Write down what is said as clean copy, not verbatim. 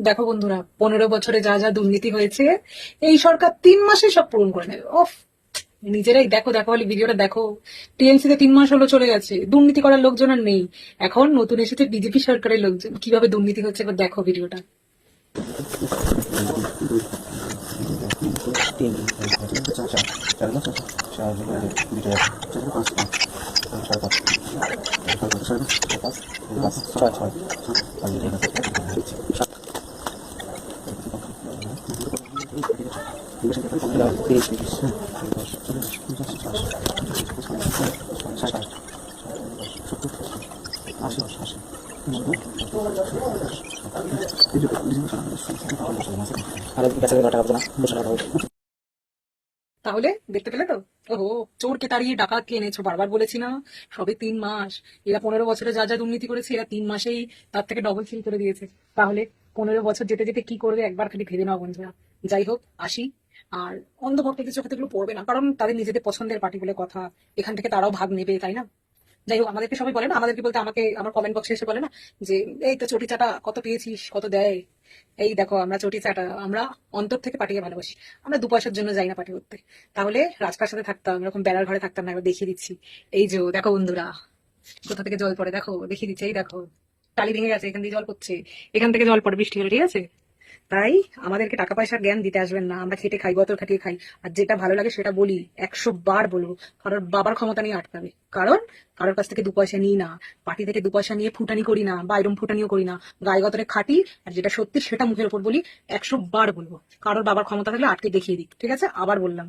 দেখো বন্ধুরা, 15 বছরে যা যা দুর্নীতি হয়েছে এই সরকার 3 মাসে সব পূরণ করে নেবে। অফ, নিজেরাই দেখো দেখো, হলে ভিডিওটা দেখো। টিএমসি তে 3 মাস হলো চলে গেছে, দুর্নীতি করার লোকজন আর নেই। এখন নতুন এসেছে বিজেপি সরকারের লোকজন, কিভাবে দুর্নীতি হচ্ছে একবার দেখো ভিডিওটা। তাহলে দেখতে পেলে তো? ওহো, চোরকে তাড়িয়ে ডাকাতকে এনেছো, বারবার বলেছি না? সবে 3 মাস। এরা 15 বছরে যা যা দুর্নীতি করেছে এরা 3 মাসেই তার থেকে ডবল ফিল করে দিয়েছে। তাহলে 15 বছর যেতে যেতে কি করবে একবার খালি ভেবে নাও বন্ধুরা। যাই হোক, আসি। আর অন্ধ ভক্তদের চোখে তো এগুলো পড়বে না, কারণ তাদের নিজেদের পছন্দের পার্টি বলে কথা। এখান থেকে তারাও ভাগ নেবে, তাই না? যাই হোক, আমাদেরকে সবাই বলে না, আমাদেরকে বলতে আমাকে আমার কমেন্ট বক্সে এসে বলে না যে এই তো চটি চাটা কত পেয়েছিস, কত দেয়। এই দেখো, আমরা চটি চাটা, আমরা অন্তর থেকে পার্টিকে ভালোবাসি। আমরা 2 পয়সার জন্য যাই না পার্টি করতে। তাহলে রাজপ্রাসাদে থাকতাম, এরকম বেড়ার ঘরে থাকতাম না। এবার দেখিয়ে দিচ্ছি। এই যে দেখো বন্ধুরা, কোথা থেকে জল পড়ে দেখো, দেখিয়ে দিচ্ছি। এই দেখো, টালি ভেঙে গেছে, এখান দিয়ে জল পড়ছে। এখান থেকে জল পড়ে বৃষ্টি হলে, ঠিক আছে? তাই আমাদেরকে টাকা পয়সার জ্ঞান দিতে আসবেন না। আমরা খেটে খাই, গতর খাটিয়ে খাই। আর যেটা ভালো লাগে সেটা বলি, 100 বার বলবো। কারোর বাবার ক্ষমতা নিয়ে আটকাবে, কারণ কারোর কাছ থেকে 2 পয়সা নিই না। পার্টি থেকে 2 পয়সা নিয়ে ফুটানি করি না, বা এরম ফুটানিও করি না। গায়ে গতরে খাটি, আর যেটা সত্যি সেটা মুখের উপর বলি। 100 বার বলবো। কারোর বাবার ক্ষমতা থাকলে আটকে দেখিয়ে দিক, ঠিক আছে? আবার বললাম।